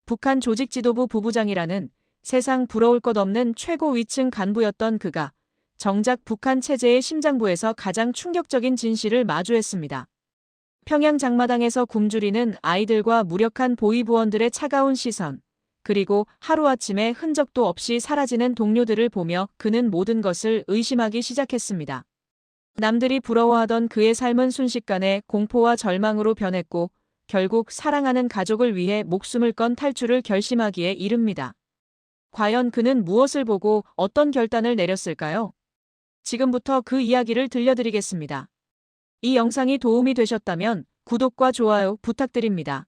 북한 조직지도부 부부장이라는 세상 부러울 것 없는 최고 위층 간부였던 그가 정작 북한 체제의 심장부에서 가장 충격적인 진실을 마주했습니다. 평양 장마당에서 굶주리는 아이들과 무력한 보위부원들의 차가운 시선, 그리고 하루아침에 흔적도 없이 사라지는 동료들을 보며 그는 모든 것을 의심하기 시작했습니다. 남들이 부러워하던 그의 삶은 순식간에 공포와 절망으로 변했고 결국 사랑하는 가족을 위해 목숨을 건 탈출을 결심하기에 이릅니다. 과연 그는 무엇을 보고 어떤 결단을 내렸을까요? 지금부터 그 이야기를 들려드리겠습니다. 이 영상이 도움이 되셨다면 구독과 좋아요 부탁드립니다.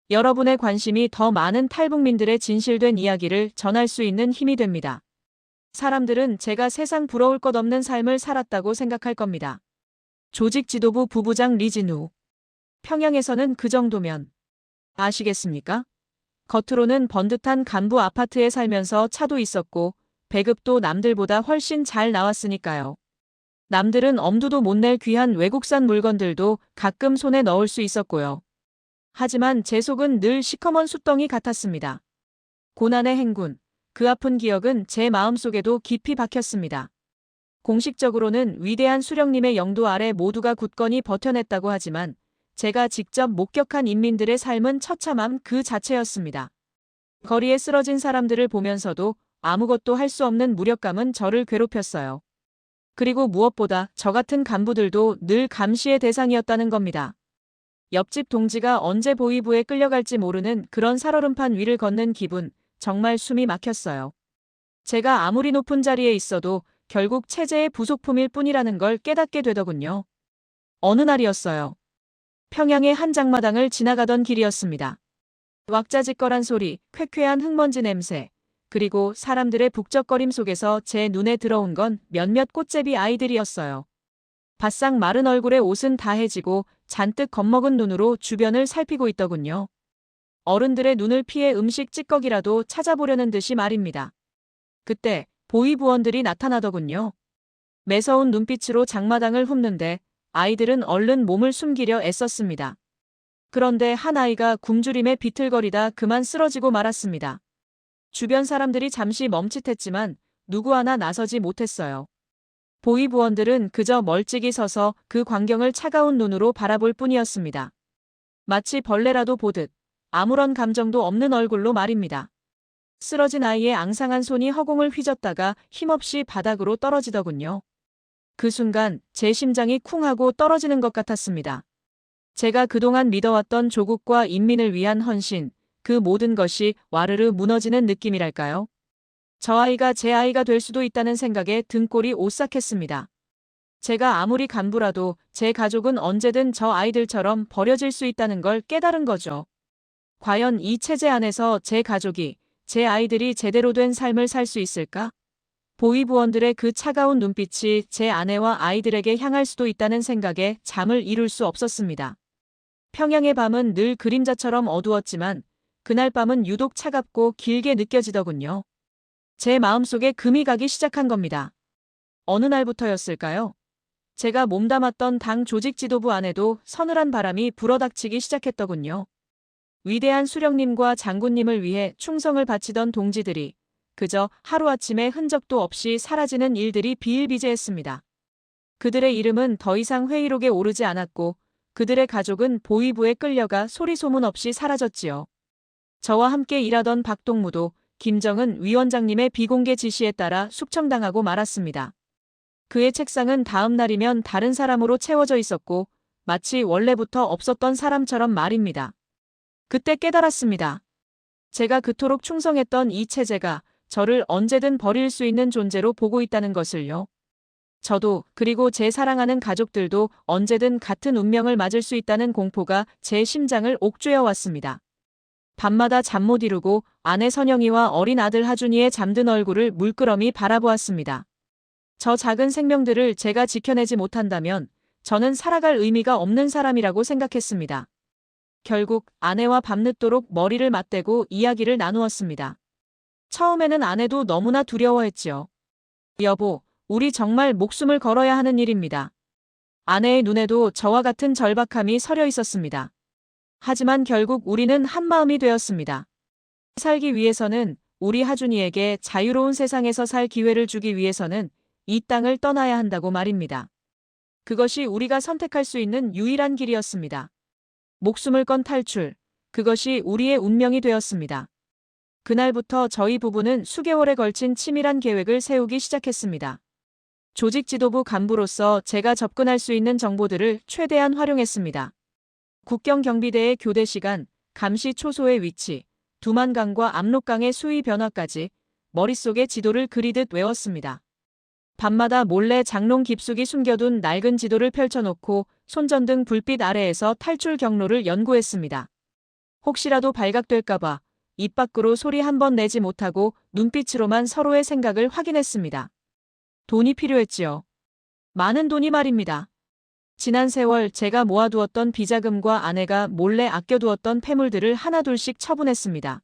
여러분의 관심이 더 많은 탈북민들의 진실된 이야기를 전할 수 있는 힘이 됩니다. 사람들은 제가 세상 부러울 것 없는 삶을 살았다고 생각할 겁니다. 조직지도부 부부장 리진우. 평양에서는 그 정도면 아시겠습니까? 겉으로는 번듯한 간부 아파트에 살면서 차도 있었고 배급도 남들보다 훨씬 잘 나왔으니까요. 남들은 엄두도 못 낼 귀한 외국산 물건들도 가끔 손에 넣을 수 있었고요. 하지만 제 속은 늘 시커먼 숫덩이 같았습니다. 고난의 행군, 그 아픈 기억은 제 마음속에도 깊이 박혔습니다. 공식적으로는 위대한 수령님의 영도 아래 모두가 굳건히 버텨냈다고 하지만 제가 직접 목격한 인민들의 삶은 처참함 그 자체였습니다. 거리에 쓰러진 사람들을 보면서도 아무것도 할 수 없는 무력감은 저를 괴롭혔어요. 그리고 무엇보다 저 같은 간부들도 늘 감시의 대상이었다는 겁니다. 옆집 동지가 언제 보위부에 끌려갈지 모르는 그런 살얼음판 위를 걷는 기분, 정말 숨이 막혔어요. 제가 아무리 높은 자리에 있어도 결국 체제의 부속품일 뿐이라는 걸 깨닫게 되더군요. 어느 날이었어요. 평양의 한 장마당을 지나가던 길이었습니다. 왁자지껄한 소리, 쾌쾌한 흙먼지 냄새, 그리고 사람들의 북적거림 속에서 제 눈에 들어온 건 몇몇 꽃제비 아이들이었어요. 바싹 마른 얼굴에 옷은 다 해지고 잔뜩 겁먹은 눈으로 주변을 살피고 있더군요. 어른들의 눈을 피해 음식 찌꺼기라도 찾아보려는 듯이 말입니다. 그때 보위부원들이 나타나더군요. 매서운 눈빛으로 장마당을 훑는데 아이들은 얼른 몸을 숨기려 애썼습니다. 그런데 한 아이가 굶주림에 비틀거리다 그만 쓰러지고 말았습니다. 주변 사람들이 잠시 멈칫했지만 누구 하나 나서지 못했어요. 보위부원들은 그저 멀찍이 서서 그 광경을 차가운 눈으로 바라볼 뿐이었습니다. 마치 벌레라도 보듯 아무런 감정도 없는 얼굴로 말입니다. 쓰러진 아이의 앙상한 손이 허공을 휘젓다가 힘없이 바닥으로 떨어지더군요. 그 순간 제 심장이 쿵 하고 떨어지는 것 같았습니다. 제가 그동안 믿어왔던 조국과 인민을 위한 헌신, 그 모든 것이 와르르 무너지는 느낌이랄까요? 저 아이가 제 아이가 될 수도 있다는 생각에 등골이 오싹했습니다. 제가 아무리 간부라도 제 가족은 언제든 저 아이들처럼 버려질 수 있다는 걸 깨달은 거죠. 과연 이 체제 안에서 제 가족이, 제 아이들이 제대로 된 삶을 살 수 있을까? 보위부원들의 그 차가운 눈빛이 제 아내와 아이들에게 향할 수도 있다는 생각에 잠을 이룰 수 없었습니다. 평양의 밤은 늘 그림자처럼 어두웠지만 그날 밤은 유독 차갑고 길게 느껴지더군요. 제 마음속에 금이 가기 시작한 겁니다. 어느 날부터였을까요? 제가 몸담았던 당 조직지도부 안에도 서늘한 바람이 불어닥치기 시작했더군요. 위대한 수령님과 장군님을 위해 충성을 바치던 동지들이 그저 하루아침에 흔적도 없이 사라지는 일들이 비일비재했습니다. 그들의 이름은 더 이상 회의록에 오르지 않았고 그들의 가족은 보위부에 끌려가 소리소문 없이 사라졌지요. 저와 함께 일하던 박동무도 김정은 위원장님의 비공개 지시에 따라 숙청당하고 말았습니다. 그의 책상은 다음 날이면 다른 사람으로 채워져 있었고 마치 원래부터 없었던 사람처럼 말입니다. 그때 깨달았습니다. 제가 그토록 충성했던 이 체제가 저를 언제든 버릴 수 있는 존재로 보고 있다는 것을요. 저도 그리고 제 사랑하는 가족들도 언제든 같은 운명을 맞을 수 있다는 공포가 제 심장을 옥죄어 왔습니다. 밤마다 잠 못 이루고 아내 선영이와 어린 아들 하준이의 잠든 얼굴을 물끄러미 바라보았습니다. 저 작은 생명들을 제가 지켜내지 못한다면 저는 살아갈 의미가 없는 사람이라고 생각했습니다. 결국 아내와 밤늦도록 머리를 맞대고 이야기를 나누었습니다. 처음에는 아내도 너무나 두려워했지요. 여보, 우리 정말 목숨을 걸어야 하는 일입니다. 아내의 눈에도 저와 같은 절박함이 서려 있었습니다. 하지만 결국 우리는 한마음이 되었습니다. 살기 위해서는, 우리 하준이에게 자유로운 세상에서 살 기회를 주기 위해서는 이 땅을 떠나야 한다고 말입니다. 그것이 우리가 선택할 수 있는 유일한 길이었습니다. 목숨을 건 탈출, 그것이 우리의 운명이 되었습니다. 그날부터 저희 부부는 수개월에 걸친 치밀한 계획을 세우기 시작했습니다. 조직 지도부 간부로서 제가 접근할 수 있는 정보들을 최대한 활용했습니다. 국경경비대의 교대 시간, 감시 초소의 위치, 두만강과 압록강의 수위 변화까지 머릿속에 지도를 그리듯 외웠습니다. 밤마다 몰래 장롱 깊숙이 숨겨둔 낡은 지도를 펼쳐놓고 손전등 불빛 아래에서 탈출 경로를 연구했습니다. 혹시라도 발각될까봐 입 밖으로 소리 한 번 내지 못하고 눈빛으로만 서로의 생각을 확인했습니다. 돈이 필요했지요. 많은 돈이 말입니다. 지난 세월 제가 모아두었던 비자금과 아내가 몰래 아껴두었던 폐물들을 하나둘씩 처분했습니다.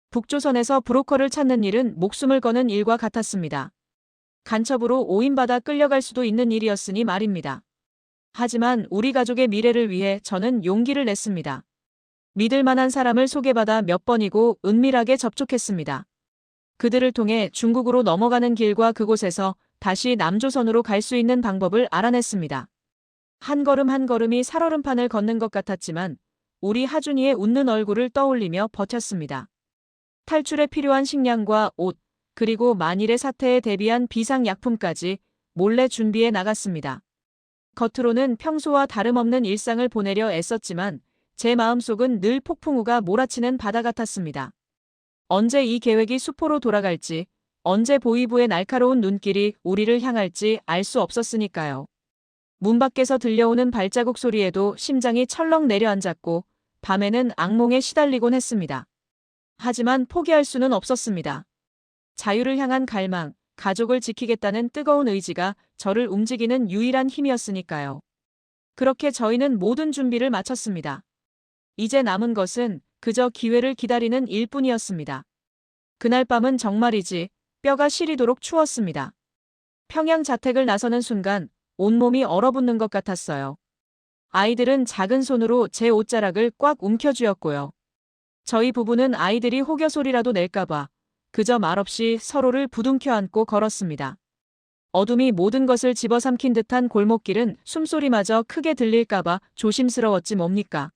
북조선에서 브로커를 찾는 일은 목숨을 거는 일과 같았습니다. 간첩으로 오인받아 끌려갈 수도 있는 일이었으니 말입니다. 하지만 우리 가족의 미래를 위해 저는 용기를 냈습니다. 믿을 만한 사람을 소개받아 몇 번이고 은밀하게 접촉했습니다. 그들을 통해 중국으로 넘어가는 길과 그곳에서 다시 남조선으로 갈 수 있는 방법을 알아냈습니다. 한 걸음 한 걸음이 살얼음판을 걷는 것 같았지만 우리 하준이의 웃는 얼굴을 떠올리며 버텼습니다. 탈출에 필요한 식량과 옷, 그리고 만일의 사태에 대비한 비상약품까지 몰래 준비해 나갔습니다. 겉으로는 평소와 다름없는 일상을 보내려 애썼지만 제 마음속은 늘 폭풍우가 몰아치는 바다 같았습니다. 언제 이 계획이 수포로 돌아갈지, 언제 보위부의 날카로운 눈길이 우리를 향할지 알 수 없었으니까요. 문 밖에서 들려오는 발자국 소리에도 심장이 철렁 내려앉았고 밤에는 악몽에 시달리곤 했습니다. 하지만 포기할 수는 없었습니다. 자유를 향한 갈망, 가족을 지키겠다는 뜨거운 의지가 저를 움직이는 유일한 힘이었으니까요. 그렇게 저희는 모든 준비를 마쳤습니다. 이제 남은 것은 그저 기회를 기다리는 일뿐이었습니다. 그날 밤은 정말이지 뼈가 시리도록 추웠습니다. 평양 자택을 나서는 순간 온몸이 얼어붙는 것 같았어요. 아이들은 작은 손으로 제 옷자락을 꽉 움켜쥐었고요. 저희 부부는 아이들이 혹여 소리라도 낼까봐 그저 말없이 서로를 부둥켜 안고 걸었습니다. 어둠이 모든 것을 집어삼킨 듯한 골목길은 숨소리마저 크게 들릴까봐 조심스러웠지 뭡니까.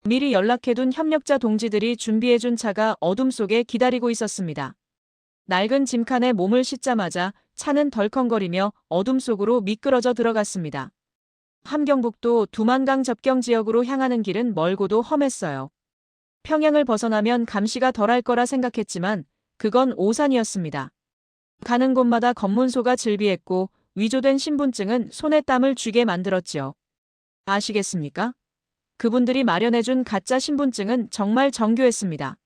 미리 연락해둔 협력자 동지들이 준비해준 차가 어둠 속에 기다리고 있었습니다. 낡은 짐칸에 몸을 싣자마자 차는 덜컹거리며 어둠 속으로 미끄러져 들어갔습니다. 함경북도 두만강 접경 지역으로 향하는 길은 멀고도 험했어요. 평양을 벗어나면 감시가 덜할 거라 생각했지만 그건 오산이었습니다. 가는 곳마다 검문소가 즐비했고 위조된 신분증은 손에 땀을 쥐게 만들었지요. 아시겠습니까? 그분들이 마련해준 가짜 신분증은 정말 정교했습니다.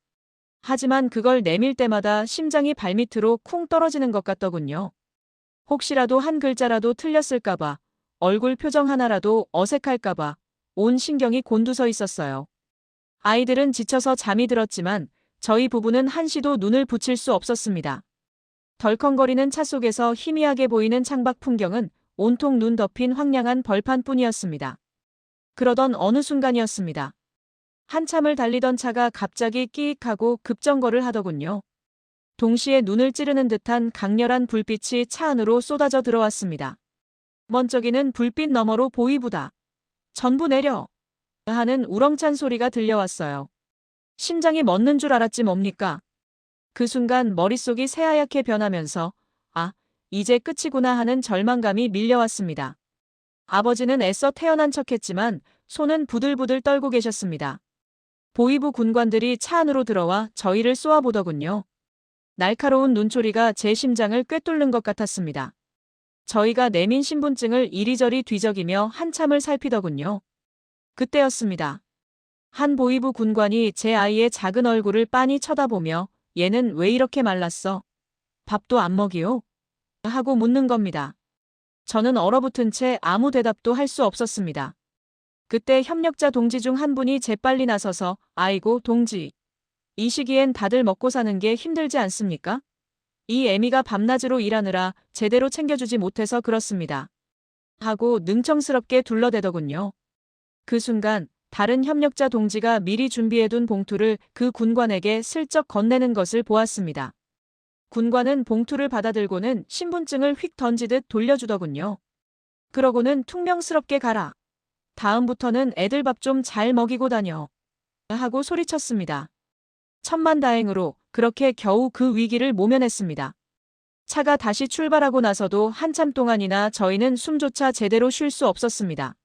하지만 그걸 내밀 때마다 심장이 발밑으로 쿵 떨어지는 것 같더군요. 혹시라도 한 글자라도 틀렸을까봐, 얼굴 표정 하나라도 어색할까봐 온 신경이 곤두서 있었어요. 아이들은 지쳐서 잠이 들었지만 저희 부부는 한시도 눈을 붙일 수 없었습니다. 덜컹거리는 차 속에서 희미하게 보이는 창밖 풍경은 온통 눈 덮인 황량한 벌판뿐이었습니다. 그러던 어느 순간이었습니다. 한참을 달리던 차가 갑자기 끼익하고 급정거를 하더군요. 동시에 눈을 찌르는 듯한 강렬한 불빛이 차 안으로 쏟아져 들어왔습니다. 번쩍이는 불빛 너머로 보위부다. 전부 내려! 하는 우렁찬 소리가 들려왔어요. 심장이 멎는 줄 알았지 뭡니까? 그 순간 머릿속이 새하얗게 변하면서 아, 이제 끝이구나 하는 절망감이 밀려왔습니다. 아버지는 애써 태어난 척했지만 손은 부들부들 떨고 계셨습니다. 보위부 군관들이 차 안으로 들어와 저희를 쏘아보더군요. 날카로운 눈초리가 제 심장을 꿰뚫는 것 같았습니다. 저희가 내민 신분증을 이리저리 뒤적이며 한참을 살피더군요. 그때였습니다. 한 보위부 군관이 제 아이의 작은 얼굴을 빤히 쳐다보며 얘는 왜 이렇게 말랐어? 밥도 안 먹이요? 하고 묻는 겁니다. 저는 얼어붙은 채 아무 대답도 할 수 없었습니다. 그때 협력자 동지 중 한 분이 재빨리 나서서 아이고 동지. 이 시기엔 다들 먹고 사는 게 힘들지 않습니까? 이 애미가 밤낮으로 일하느라 제대로 챙겨주지 못해서 그렇습니다. 하고 능청스럽게 둘러대더군요. 그 순간 다른 협력자 동지가 미리 준비해둔 봉투를 그 군관에게 슬쩍 건네는 것을 보았습니다. 군관은 봉투를 받아들고는 신분증을 휙 던지듯 돌려주더군요. 그러고는 퉁명스럽게 가라. 다음부터는 애들 밥 좀 잘 먹이고 다녀. 하고 소리쳤습니다. 천만다행으로 그렇게 겨우 그 위기를 모면했습니다. 차가 다시 출발하고 나서도 한참 동안이나 저희는 숨조차 제대로 쉴 수 없었습니다.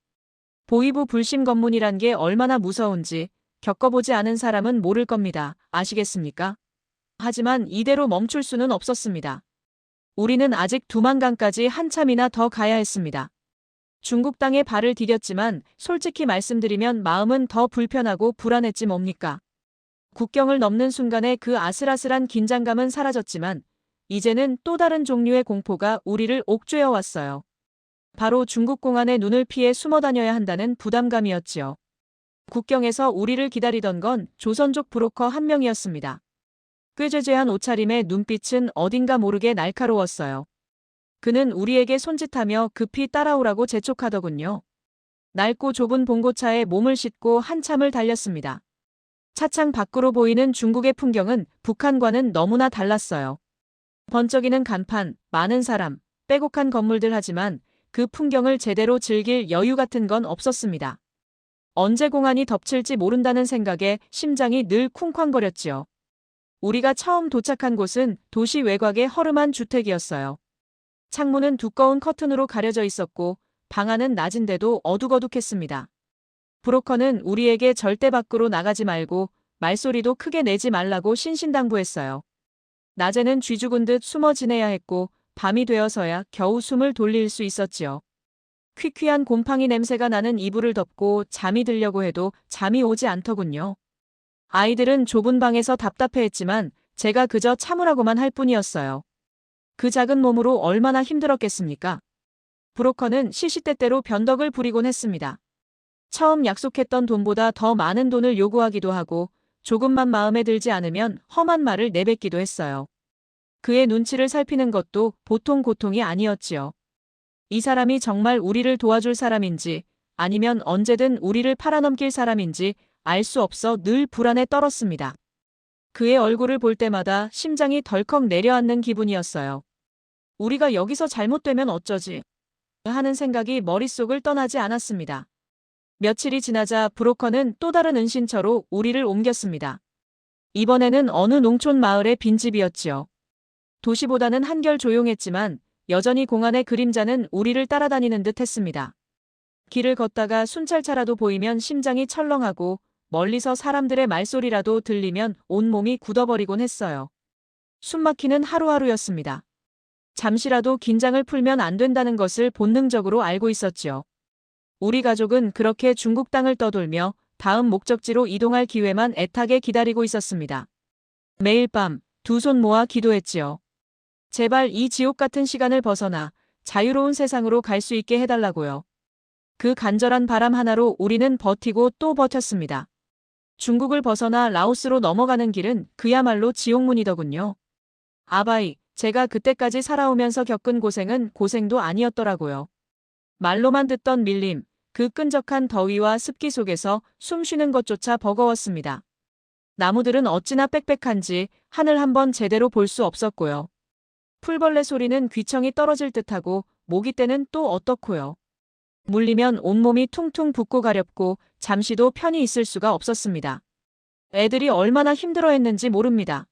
보이부 불심 검문이란 게 얼마나 무서운지 겪어보지 않은 사람은 모를 겁니다. 아시겠습니까? 하지만 이대로 멈출 수는 없었습니다. 우리는 아직 두만강까지 한참이나 더 가야 했습니다. 중국 땅에 발을 디뎠지만 솔직히 말씀드리면 마음은 더 불편하고 불안했지 뭡니까? 국경을 넘는 순간에 그 아슬아슬한 긴장감은 사라졌지만 이제는 또 다른 종류의 공포가 우리를 옥죄어 왔어요. 바로 중국 공안의 눈을 피해 숨어 다녀야 한다는 부담감이었지요. 국경에서 우리를 기다리던 건 조선족 브로커 한 명이었습니다. 꾀죄죄한 옷차림의 눈빛은 어딘가 모르게 날카로웠어요. 그는 우리에게 손짓하며 급히 따라오라고 재촉하더군요. 낡고 좁은 봉고차에 몸을 싣고 한참을 달렸습니다. 차창 밖으로 보이는 중국의 풍경은 북한과는 너무나 달랐어요. 번쩍이는 간판, 많은 사람, 빼곡한 건물들 하지만 그 풍경을 제대로 즐길 여유 같은 건 없었습니다. 언제 공안이 덮칠지 모른다는 생각에 심장이 늘 쿵쾅거렸지요. 우리가 처음 도착한 곳은 도시 외곽의 허름한 주택이었어요. 창문은 두꺼운 커튼으로 가려져 있었고 방 안은 낮은데도 어둑어둑했습니다. 브로커는 우리에게 절대 밖으로 나가지 말고 말소리도 크게 내지 말라고 신신당부했어요. 낮에는 쥐 죽은 듯 숨어 지내야 했고 밤이 되어서야 겨우 숨을 돌릴 수 있었지요. 퀴퀴한 곰팡이 냄새가 나는 이불을 덮고 잠이 들려고 해도 잠이 오지 않더군요. 아이들은 좁은 방에서 답답해했지만 제가 그저 참으라고만 할 뿐이었어요. 그 작은 몸으로 얼마나 힘들었겠습니까? 브로커는 시시때때로 변덕을 부리곤 했습니다. 처음 약속했던 돈보다 더 많은 돈을 요구하기도 하고 조금만 마음에 들지 않으면 험한 말을 내뱉기도 했어요. 그의 눈치를 살피는 것도 보통 고통이 아니었지요. 이 사람이 정말 우리를 도와줄 사람인지 아니면 언제든 우리를 팔아넘길 사람인지 알 수 없어 늘 불안에 떨었습니다. 그의 얼굴을 볼 때마다 심장이 덜컥 내려앉는 기분이었어요. 우리가 여기서 잘못되면 어쩌지? 하는 생각이 머릿속을 떠나지 않았습니다. 며칠이 지나자 브로커는 또 다른 은신처로 우리를 옮겼습니다. 이번에는 어느 농촌 마을의 빈집이었지요. 도시보다는 한결 조용했지만 여전히 공안의 그림자는 우리를 따라다니는 듯 했습니다. 길을 걷다가 순찰차라도 보이면 심장이 철렁하고 멀리서 사람들의 말소리라도 들리면 온몸이 굳어버리곤 했어요. 숨막히는 하루하루였습니다. 잠시라도 긴장을 풀면 안 된다는 것을 본능적으로 알고 있었지요. 우리 가족은 그렇게 중국 땅을 떠돌며 다음 목적지로 이동할 기회만 애타게 기다리고 있었습니다. 매일 밤 두 손 모아 기도했지요. 제발 이 지옥 같은 시간을 벗어나 자유로운 세상으로 갈 수 있게 해달라고요. 그 간절한 바람 하나로 우리는 버티고 또 버텼습니다. 중국을 벗어나 라오스로 넘어가는 길은 그야말로 지옥문이더군요. 아바이, 제가 그때까지 살아오면서 겪은 고생은 고생도 아니었더라고요. 말로만 듣던 밀림, 그 끈적한 더위와 습기 속에서 숨 쉬는 것조차 버거웠습니다. 나무들은 어찌나 빽빽한지 하늘 한번 제대로 볼 수 없었고요. 풀벌레 소리는 귀청이 떨어질 듯하고 모기 떼는 또 어떻고요. 물리면 온몸이 퉁퉁 붓고 가렵고 잠시도 편히 있을 수가 없었습니다. 애들이 얼마나 힘들어했는지 모릅니다.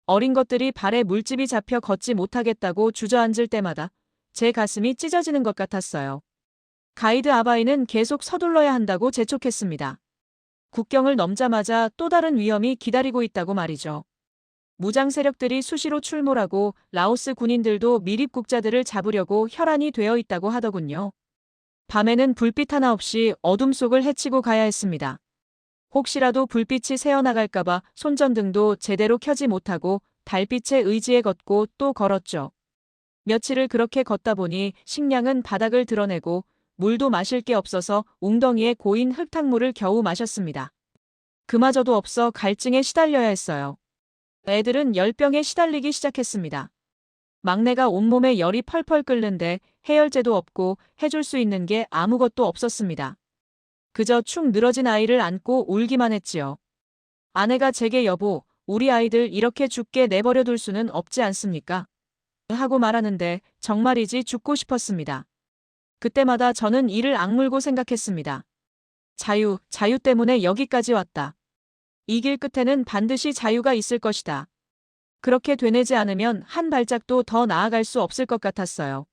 어린 것들이 발에 물집이 잡혀 걷지 못하겠다고 주저앉을 때마다 제 가슴이 찢어지는 것 같았어요. 가이드 아바이는 계속 서둘러야 한다고 재촉했습니다. 국경을 넘자마자 또 다른 위험이 기다리고 있다고 말이죠. 무장 세력들이 수시로 출몰하고 라오스 군인들도 미립국자들을 잡으려고 혈안이 되어 있다고 하더군요. 밤에는 불빛 하나 없이 어둠 속을 헤치고 가야 했습니다. 혹시라도 불빛이 새어나갈까봐 손전등도 제대로 켜지 못하고 달빛에 의지해 걷고 또 걸었죠. 며칠을 그렇게 걷다 보니 식량은 바닥을 드러내고 물도 마실 게 없어서 웅덩이에 고인 흙탕물을 겨우 마셨습니다. 그마저도 없어 갈증에 시달려야 했어요. 애들은 열병에 시달리기 시작했습니다. 막내가 온몸에 열이 펄펄 끓는데 해열제도 없고 해줄 수 있는 게 아무것도 없었습니다. 그저 축 늘어진 아이를 안고 울기만 했지요. 아내가 제게 여보, 우리 아이들 이렇게 죽게 내버려 둘 수는 없지 않습니까? 하고 말하는데 정말이지 죽고 싶었습니다. 그때마다 저는 이를 악물고 생각했습니다. 자유 때문에 여기까지 왔다. 이 길 끝에는 반드시 자유가 있을 것이다. 그렇게 되뇌지 않으면 한 발짝도 더 나아갈 수 없을 것 같았어요.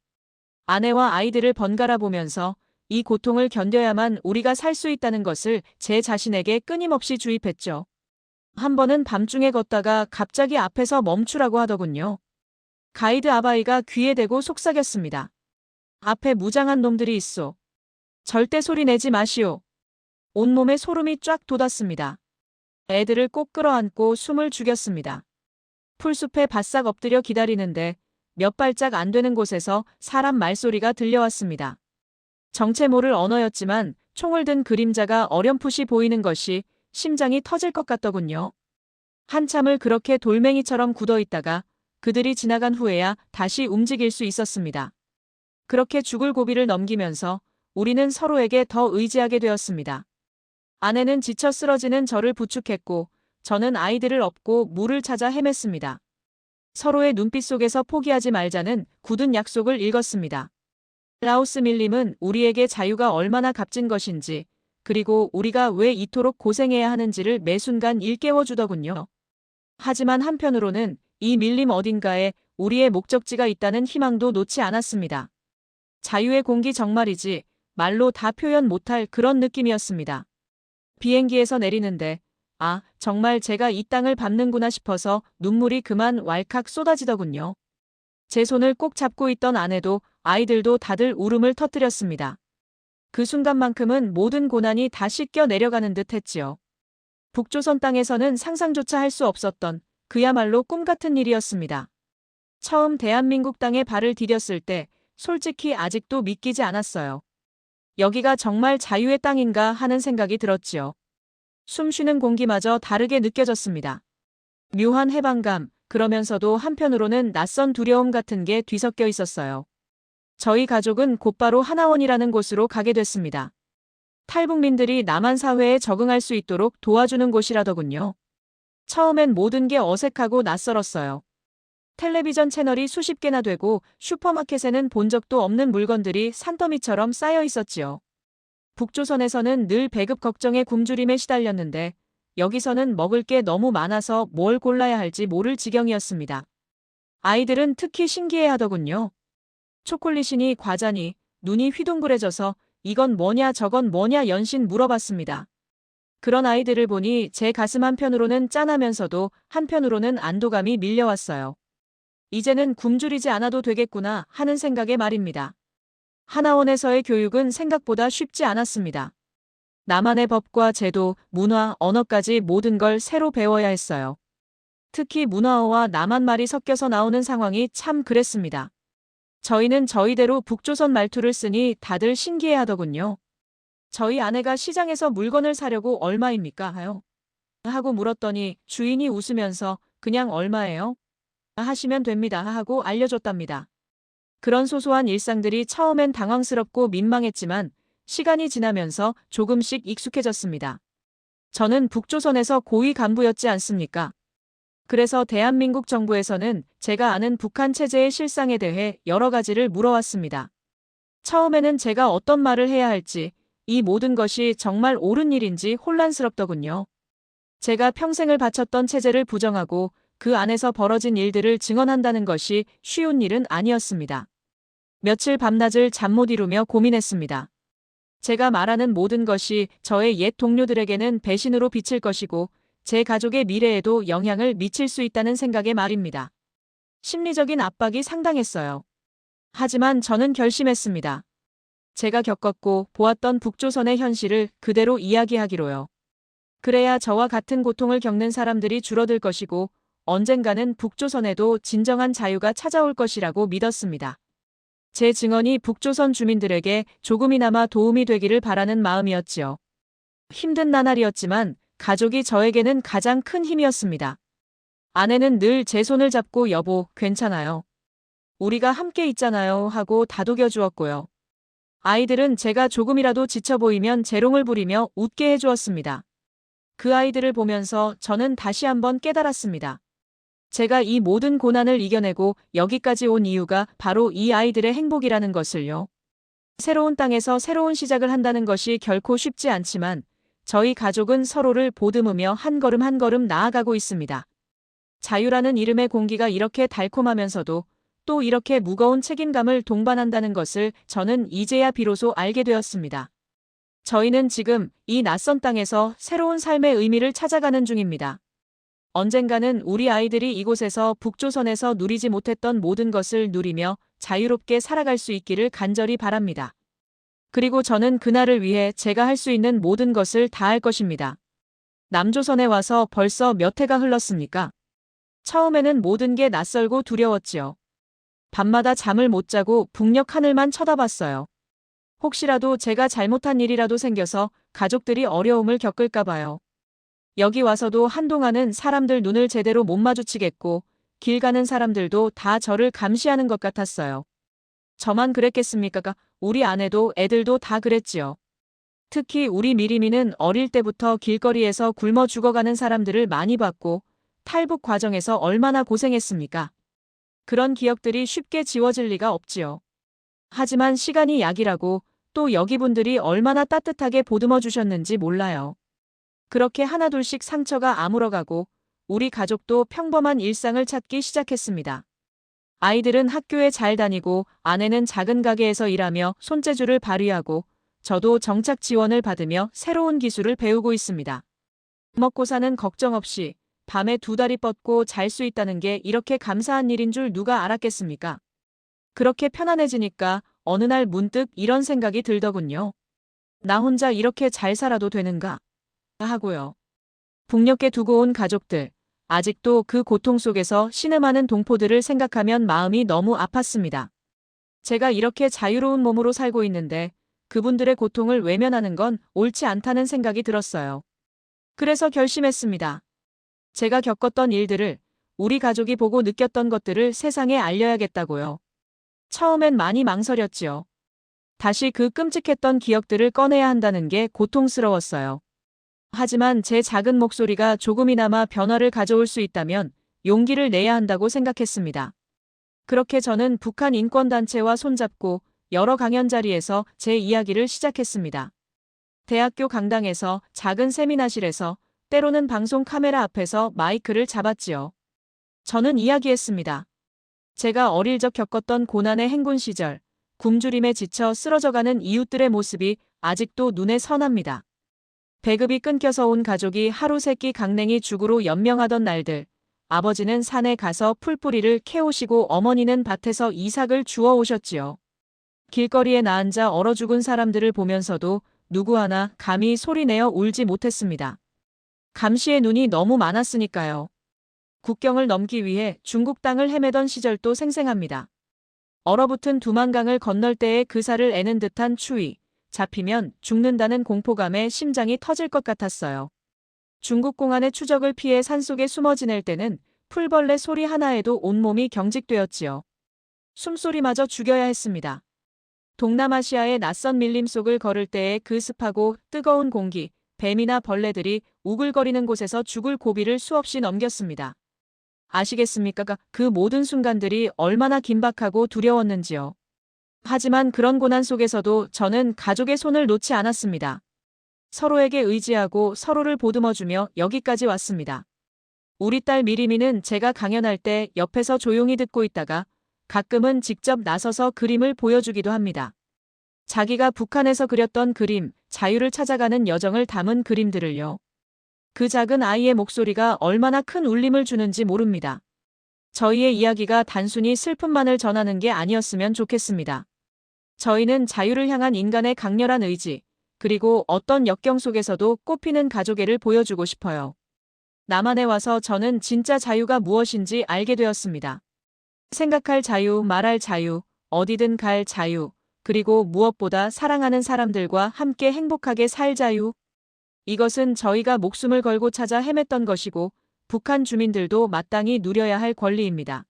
아내와 아이들을 번갈아 보면서 이 고통을 견뎌야만 우리가 살 수 있다는 것을 제 자신에게 끊임없이 주입했죠. 한 번은 밤중에 걷다가 갑자기 앞에서 멈추라고 하더군요. 가이드 아바이가 귀에 대고 속삭였습니다. 앞에 무장한 놈들이 있소. 절대 소리 내지 마시오. 온몸에 소름이 쫙 돋았습니다. 애들을 꼭 끌어안고 숨을 죽였습니다. 풀숲에 바싹 엎드려 기다리는데 몇 발짝 안 되는 곳에서 사람 말소리가 들려왔습니다. 정체 모를 언어였지만 총을 든 그림자가 어렴풋이 보이는 것이 심장이 터질 것 같더군요. 한참을 그렇게 돌멩이처럼 굳어 있다가 그들이 지나간 후에야 다시 움직일 수 있었습니다. 그렇게 죽을 고비를 넘기면서 우리는 서로에게 더 의지하게 되었습니다. 아내는 지쳐 쓰러지는 저를 부축했고 저는 아이들을 업고 물을 찾아 헤맸습니다. 서로의 눈빛 속에서 포기하지 말자는 굳은 약속을 읽었습니다. 라오스 밀림은 우리에게 자유가 얼마나 값진 것인지 그리고 우리가 왜 이토록 고생해야 하는지를 매 순간 일깨워 주더군요. 하지만 한편으로는 이 밀림 어딘가에 우리의 목적지가 있다는 희망도 놓지 않았습니다. 자유의 공기 정말이지 말로 다 표현 못할 그런 느낌이었습니다. 비행기에서 내리는데 정말 제가 이 땅을 밟는구나 싶어서 눈물이 그만 왈칵 쏟아지더군요. 제 손을 꼭 잡고 있던 아내도 아이들도 다들 울음을 터뜨렸습니다. 그 순간만큼은 모든 고난이 다 씻겨 내려가는 듯 했지요. 북조선 땅에서는 상상조차 할 수 없었던 그야말로 꿈 같은 일이었습니다. 처음 대한민국 땅에 발을 디뎠을 때 솔직히 아직도 믿기지 않았어요. 여기가 정말 자유의 땅인가 하는 생각이 들었지요. 숨 쉬는 공기마저 다르게 느껴졌습니다. 묘한 해방감, 그러면서도 한편으로는 낯선 두려움 같은 게 뒤섞여 있었어요. 저희 가족은 곧바로 하나원이라는 곳으로 가게 됐습니다. 탈북민들이 남한 사회에 적응할 수 있도록 도와주는 곳이라더군요. 처음엔 모든 게 어색하고 낯설었어요. 텔레비전 채널이 수십 개나 되고 슈퍼마켓에는 본 적도 없는 물건들이 산더미처럼 쌓여 있었지요. 북조선에서는 늘 배급 걱정에 굶주림에 시달렸는데 여기서는 먹을 게 너무 많아서 뭘 골라야 할지 모를 지경이었습니다. 아이들은 특히 신기해하더군요. 초콜릿이니 과자니 눈이 휘둥그레져서 이건 뭐냐 저건 뭐냐 연신 물어봤습니다. 그런 아이들을 보니 제 가슴 한편으로는 짠하면서도 한편으로는 안도감이 밀려왔어요. 이제는 굶주리지 않아도 되겠구나 하는 생각에 말입니다. 하나원에서의 교육은 생각보다 쉽지 않았습니다. 나만의 법과 제도, 문화, 언어까지 모든 걸 새로 배워야 했어요. 특히 문화어와 남한 말이 섞여서 나오는 상황이 참 그랬습니다. 저희는 저희대로 북조선 말투를 쓰니 다들 신기해하더군요. 저희 아내가 시장에서 물건을 사려고 얼마입니까? 하고 물었더니 주인이 웃으면서 그냥 얼마예요? 하시면 됩니다 하고 알려줬답니다. 그런 소소한 일상들이 처음엔 당황스럽고 민망했지만 시간이 지나면서 조금씩 익숙해졌습니다. 저는 북조선에서 고위 간부였지 않습니까? 그래서 대한민국 정부에서는 제가 아는 북한 체제의 실상에 대해 여러 가지를 물어왔습니다. 처음에는 제가 어떤 말을 해야 할지, 이 모든 것이 정말 옳은 일인지 혼란스럽더군요. 제가 평생을 바쳤던 체제를 부정하고 그 안에서 벌어진 일들을 증언한다는 것이 쉬운 일은 아니었습니다. 며칠 밤낮을 잠 못 이루며 고민했습니다. 제가 말하는 모든 것이 저의 옛 동료들에게는 배신으로 비칠 것이고 제 가족의 미래에도 영향을 미칠 수 있다는 생각에 말입니다. 심리적인 압박이 상당했어요. 하지만 저는 결심했습니다. 제가 겪었고 보았던 북조선의 현실을 그대로 이야기하기로요. 그래야 저와 같은 고통을 겪는 사람들이 줄어들 것이고 언젠가는 북조선에도 진정한 자유가 찾아올 것이라고 믿었습니다. 제 증언이 북조선 주민들에게 조금이나마 도움이 되기를 바라는 마음이었지요. 힘든 나날이었지만 가족이 저에게는 가장 큰 힘이었습니다. 아내는 늘 제 손을 잡고 여보, 괜찮아요. 우리가 함께 있잖아요 하고 다독여 주었고요. 아이들은 제가 조금이라도 지쳐 보이면 재롱을 부리며 웃게 해주었습니다. 그 아이들을 보면서 저는 다시 한번 깨달았습니다. 제가 이 모든 고난을 이겨내고 여기까지 온 이유가 바로 이 아이들의 행복이라는 것을요. 새로운 땅에서 새로운 시작을 한다는 것이 결코 쉽지 않지만 저희 가족은 서로를 보듬으며 한 걸음 한 걸음 나아가고 있습니다. 자유라는 이름의 공기가 이렇게 달콤하면서도 또 이렇게 무거운 책임감을 동반한다는 것을 저는 이제야 비로소 알게 되었습니다. 저희는 지금 이 낯선 땅에서 새로운 삶의 의미를 찾아가는 중입니다. 언젠가는 우리 아이들이 이곳에서 북조선에서 누리지 못했던 모든 것을 누리며 자유롭게 살아갈 수 있기를 간절히 바랍니다. 그리고 저는 그날을 위해 제가 할 수 있는 모든 것을 다할 것입니다. 남조선에 와서 벌써 몇 해가 흘렀습니까? 처음에는 모든 게 낯설고 두려웠지요. 밤마다 잠을 못 자고 북녘 하늘만 쳐다봤어요. 혹시라도 제가 잘못한 일이라도 생겨서 가족들이 어려움을 겪을까 봐요. 여기 와서도 한동안은 사람들 눈을 제대로 못 마주치겠고 길 가는 사람들도 다 저를 감시하는 것 같았어요. 저만 그랬겠습니까? 우리 아내도 애들도 다 그랬지요. 특히 우리 미리미는 어릴 때부터 길거리에서 굶어 죽어가는 사람들을 많이 봤고 탈북 과정에서 얼마나 고생했습니까? 그런 기억들이 쉽게 지워질 리가 없지요. 하지만 시간이 약이라고 또 여기 분들이 얼마나 따뜻하게 보듬어 주셨는지 몰라요. 그렇게 하나둘씩 상처가 아물어가고 우리 가족도 평범한 일상을 찾기 시작했습니다. 아이들은 학교에 잘 다니고 아내는 작은 가게에서 일하며 손재주를 발휘하고 저도 정착 지원을 받으며 새로운 기술을 배우고 있습니다. 먹고 사는 걱정 없이 밤에 두 다리 뻗고 잘 수 있다는 게 이렇게 감사한 일인 줄 누가 알았겠습니까? 그렇게 편안해지니까 어느 날 문득 이런 생각이 들더군요. 나 혼자 이렇게 잘 살아도 되는가? 하고요. 북녘에 두고 온 가족들, 아직도 그 고통 속에서 신음하는 동포들을 생각하면 마음이 너무 아팠습니다. 제가 이렇게 자유로운 몸으로 살고 있는데 그분들의 고통을 외면하는 건 옳지 않다는 생각이 들었어요. 그래서 결심했습니다. 제가 겪었던 일들을, 우리 가족이 보고 느꼈던 것들을 세상에 알려야겠다고요. 처음엔 많이 망설였지요. 다시 그 끔찍했던 기억들을 꺼내야 한다는 게 고통스러웠어요. 하지만 제 작은 목소리가 조금이나마 변화를 가져올 수 있다면 용기를 내야 한다고 생각했습니다. 그렇게 저는 북한 인권단체와 손잡고 여러 강연 자리에서 제 이야기를 시작했습니다. 대학교 강당에서, 작은 세미나실에서, 때로는 방송 카메라 앞에서 마이크를 잡았지요. 저는 이야기했습니다. 제가 어릴 적 겪었던 고난의 행군 시절, 굶주림에 지쳐 쓰러져가는 이웃들의 모습이 아직도 눈에 선합니다. 배급이 끊겨서 온 가족이 하루 세끼 강냉이 죽으로 연명하던 날들, 아버지는 산에 가서 풀뿌리를 캐오시고 어머니는 밭에서 이삭을 주워 오셨지요. 길거리에 나앉아 얼어 죽은 사람들을 보면서도 누구 하나 감히 소리내어 울지 못했습니다. 감시의 눈이 너무 많았으니까요. 국경을 넘기 위해 중국 땅을 헤매던 시절도 생생합니다. 얼어붙은 두만강을 건널 때의 그 살을 애는 듯한 추위, 잡히면 죽는다는 공포감에 심장이 터질 것 같았어요. 중국 공안의 추적을 피해 산속에 숨어 지낼 때는 풀벌레 소리 하나에도 온몸이 경직되었지요. 숨소리마저 죽여야 했습니다. 동남아시아의 낯선 밀림 속을 걸을 때의 그 습하고 뜨거운 공기, 뱀이나 벌레들이 우글거리는 곳에서 죽을 고비를 수없이 넘겼습니다. 아시겠습니까? 그 모든 순간들이 얼마나 긴박하고 두려웠는지요. 하지만 그런 고난 속에서도 저는 가족의 손을 놓지 않았습니다. 서로에게 의지하고 서로를 보듬어주며 여기까지 왔습니다. 우리 딸 미리미는 제가 강연할 때 옆에서 조용히 듣고 있다가 가끔은 직접 나서서 그림을 보여주기도 합니다. 자기가 북한에서 그렸던 그림, 자유를 찾아가는 여정을 담은 그림들을요. 그 작은 아이의 목소리가 얼마나 큰 울림을 주는지 모릅니다. 저희의 이야기가 단순히 슬픔만을 전하는 게 아니었으면 좋겠습니다. 저희는 자유를 향한 인간의 강렬한 의지, 그리고 어떤 역경 속에서도 꽃피는 가족애를 보여주고 싶어요. 남한에 와서 저는 진짜 자유가 무엇인지 알게 되었습니다. 생각할 자유, 말할 자유, 어디든 갈 자유, 그리고 무엇보다 사랑하는 사람들과 함께 행복하게 살 자유. 이것은 저희가 목숨을 걸고 찾아 헤맸던 것이고 북한 주민들도 마땅히 누려야 할 권리입니다.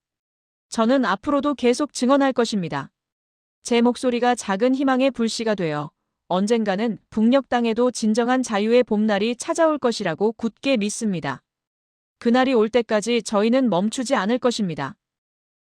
저는 앞으로도 계속 증언할 것입니다. 제 목소리가 작은 희망의 불씨가 되어 언젠가는 북녘 땅에도 진정한 자유의 봄날이 찾아올 것이라고 굳게 믿습니다. 그날이 올 때까지 저희는 멈추지 않을 것입니다.